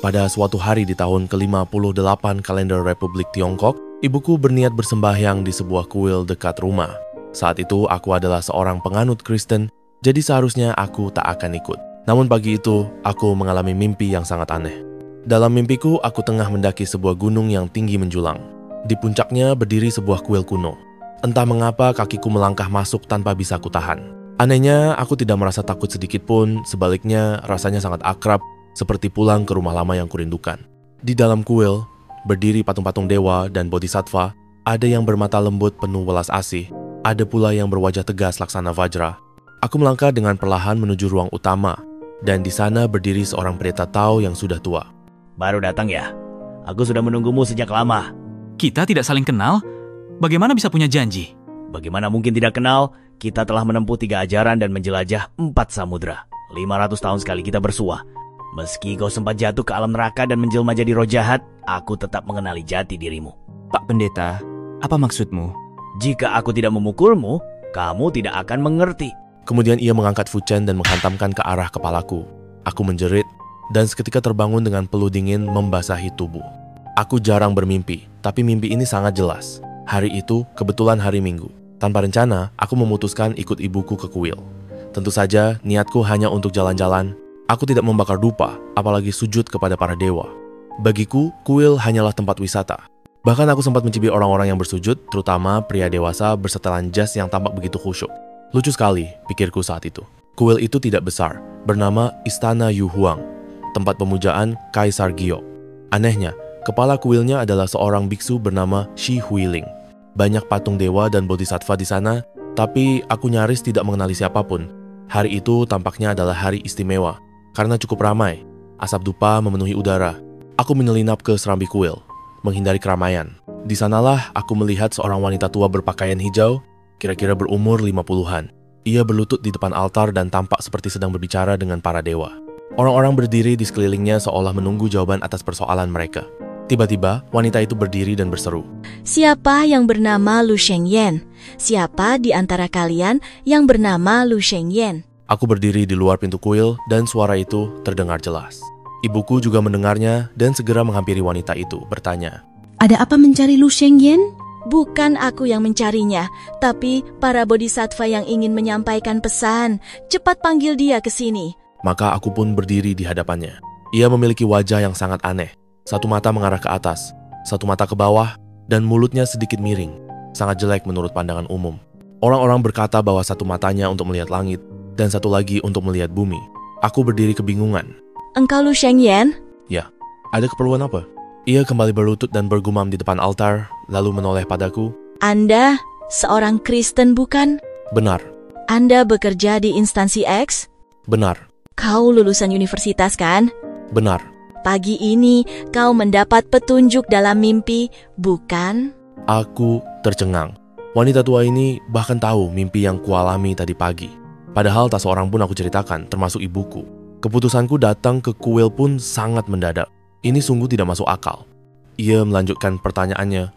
Pada suatu hari di tahun ke-58 kalender Republik Tiongkok, ibuku berniat bersembahyang di sebuah kuil dekat rumah. Saat itu aku adalah seorang penganut Kristen, jadi seharusnya aku tak akan ikut. Namun pagi itu, aku mengalami mimpi yang sangat aneh. Dalam mimpiku, aku tengah mendaki sebuah gunung yang tinggi menjulang. Di puncaknya berdiri sebuah kuil kuno. Entah mengapa kakiku melangkah masuk tanpa bisa kutahan. Anehnya, aku tidak merasa takut sedikit pun, sebaliknya rasanya sangat akrab, seperti pulang ke rumah lama yang kurindukan. Di dalam kuil, berdiri patung-patung dewa dan bodhisattva, ada yang bermata lembut penuh welas asih, ada pula yang berwajah tegas laksana Vajra. Aku melangkah dengan perlahan menuju ruang utama, dan di sana berdiri seorang pendeta Tao yang sudah tua. Baru datang ya? Aku sudah menunggumu sejak lama. Kita tidak saling kenal? Bagaimana bisa punya janji? Bagaimana mungkin tidak kenal? Kita telah menempuh 3 ajaran dan menjelajah 4 samudra. 500 tahun sekali kita bersua. Meski kau sempat jatuh ke alam neraka dan menjelma jadi roh jahat, aku tetap mengenali jati dirimu. Pak Pendeta, apa maksudmu? Jika aku tidak memukulmu, kamu tidak akan mengerti. Kemudian ia mengangkat fucen dan menghantamkan ke arah kepalaku. Aku menjerit, dan seketika terbangun dengan peluh dingin membasahi tubuh. Aku jarang bermimpi, tapi mimpi ini sangat jelas. Hari itu kebetulan hari Minggu. Tanpa rencana, aku memutuskan ikut ibuku ke kuil. Tentu saja, niatku hanya untuk jalan-jalan. Aku tidak membakar dupa, apalagi sujud kepada para dewa. Bagiku, kuil hanyalah tempat wisata. Bahkan aku sempat mencibir orang-orang yang bersujud, terutama pria dewasa bersetelan jas yang tampak begitu khusyuk. Lucu sekali, pikirku saat itu. Kuil itu tidak besar, bernama Istana Yu Huang, tempat pemujaan Kaisar Gyo. Anehnya, kepala kuilnya adalah seorang biksu bernama Shi Huiling. Banyak patung dewa dan bodhisattva di sana, tapi aku nyaris tidak mengenali siapapun. Hari itu tampaknya adalah hari istimewa. Karena cukup ramai, asap dupa memenuhi udara. Aku menyelinap ke serambi kuil, menghindari keramaian. Di sanalah aku melihat seorang wanita tua berpakaian hijau, kira-kira berumur 50-an. Ia berlutut di depan altar dan tampak seperti sedang berbicara dengan para dewa. Orang-orang berdiri di sekelilingnya seolah menunggu jawaban atas persoalan mereka. Tiba-tiba, wanita itu berdiri dan berseru. Siapa yang bernama Lu Shengyan? Siapa di antara kalian yang bernama Lu Shengyan? Aku berdiri di luar pintu kuil dan suara itu terdengar jelas. Ibuku juga mendengarnya dan segera menghampiri wanita itu, bertanya. Ada apa mencari Lu Shengyan? Bukan aku yang mencarinya, tapi para bodhisattva yang ingin menyampaikan pesan. Cepat panggil dia ke sini. Maka aku pun berdiri di hadapannya. Ia memiliki wajah yang sangat aneh. Satu mata mengarah ke atas, satu mata ke bawah, dan mulutnya sedikit miring. Sangat jelek menurut pandangan umum. Orang-orang berkata bahwa satu matanya untuk melihat langit, dan satu lagi untuk melihat bumi. Aku berdiri kebingungan. Engkau Lu Shengyan? Ya, ada keperluan apa? Ia kembali berlutut dan bergumam di depan altar, lalu menoleh padaku. Anda seorang Kristen bukan? Benar. Anda bekerja di instansi X? Benar. Kau lulusan universitas kan? Benar. Pagi ini kau mendapat petunjuk dalam mimpi, bukan? Aku tercengang. Wanita tua ini bahkan tahu mimpi yang kualami tadi pagi. Padahal tak seorang pun aku ceritakan, termasuk ibuku. Keputusanku datang ke kuil pun sangat mendadak. Ini sungguh tidak masuk akal. Ia melanjutkan pertanyaannya,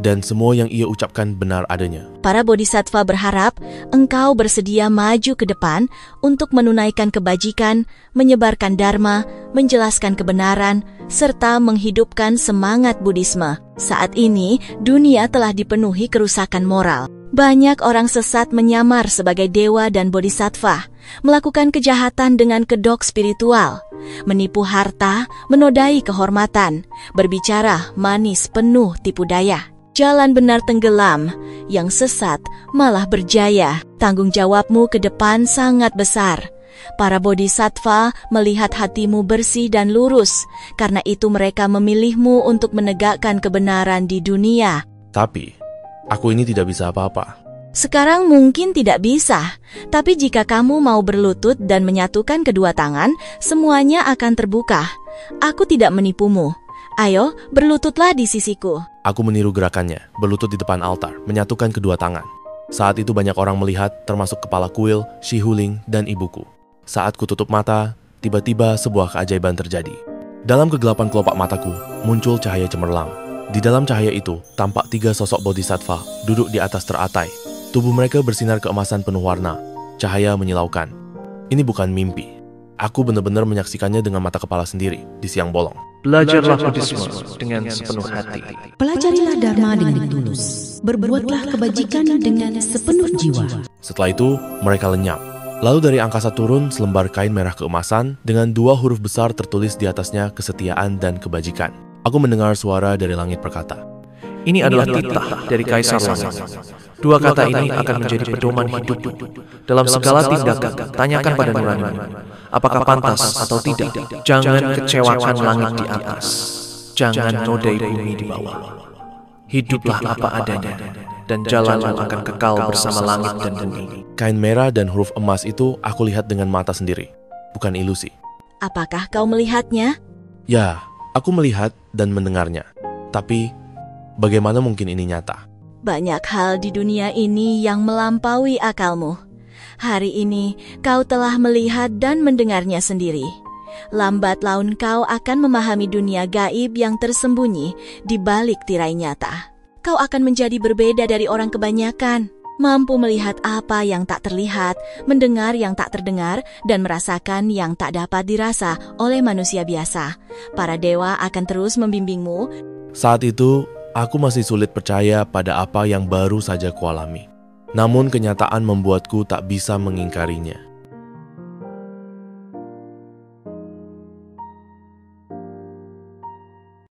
dan semua yang ia ucapkan benar adanya. Para bodhisattva berharap engkau bersedia maju ke depan untuk menunaikan kebajikan, menyebarkan dharma, menjelaskan kebenaran, serta menghidupkan semangat Buddhisme. Saat ini, dunia telah dipenuhi kerusakan moral. Banyak orang sesat menyamar sebagai dewa dan bodhisattva, melakukan kejahatan dengan kedok spiritual, menipu harta, menodai kehormatan, berbicara manis penuh tipu daya. Jalan benar tenggelam, yang sesat malah berjaya. Tanggung jawabmu ke depan sangat besar. Para bodhisattva melihat hatimu bersih dan lurus, karena itu mereka memilihmu untuk menegakkan kebenaran di dunia. Tapi, aku ini tidak bisa apa-apa. Sekarang mungkin tidak bisa, tapi jika kamu mau berlutut dan menyatukan kedua tangan, semuanya akan terbuka. Aku tidak menipumu. Ayo, berlututlah di sisiku. Aku meniru gerakannya, berlutut di depan altar, menyatukan kedua tangan. Saat itu banyak orang melihat, termasuk kepala kuil, Shi Huiling, dan ibuku. Saat kututup mata, tiba-tiba sebuah keajaiban terjadi. Dalam kegelapan kelopak mataku, muncul cahaya cemerlang. Di dalam cahaya itu, tampak 3 sosok bodhisattva duduk di atas teratai. Tubuh mereka bersinar keemasan penuh warna. Cahaya menyilaukan. Ini bukan mimpi. Aku benar-benar menyaksikannya dengan mata kepala sendiri di siang bolong. Belajarlah Buddhisme dengan sepenuh hati. Pelajarilah Dharma dengan tulus. Berbuatlah kebajikan dengan sepenuh jiwa. Setelah itu, mereka lenyap. Lalu dari angkasa turun selembar kain merah keemasan dengan 2 huruf besar tertulis di atasnya kesetiaan dan kebajikan. Aku mendengar suara dari langit berkata, Ini adalah titah dari Kaisar Langit. 2 kata ini akan menjadi pedoman hidupmu. Dalam segala tindakan, tanyakan pada nuranimu, apakah pantas atau tidak. Jangan kecewakan langit di atas. Jangan nodai bumi di bawah. Hiduplah apa adanya, dan jalanmu akan kekal bersama langit dan bumi. Kain merah dan huruf emas itu aku lihat dengan mata sendiri, bukan ilusi. Apakah kau melihatnya? Ya, aku melihat dan mendengarnya. Tapi, bagaimana mungkin ini nyata? Banyak hal di dunia ini yang melampaui akalmu. Hari ini kau telah melihat dan mendengarnya sendiri. Lambat laun kau akan memahami dunia gaib yang tersembunyi di balik tirai nyata. Kau akan menjadi berbeda dari orang kebanyakan, mampu melihat apa yang tak terlihat, mendengar yang tak terdengar, dan merasakan yang tak dapat dirasa oleh manusia biasa. Para dewa akan terus membimbingmu. Saat itu, aku masih sulit percaya pada apa yang baru saja kualami. Namun kenyataan membuatku tak bisa mengingkarinya.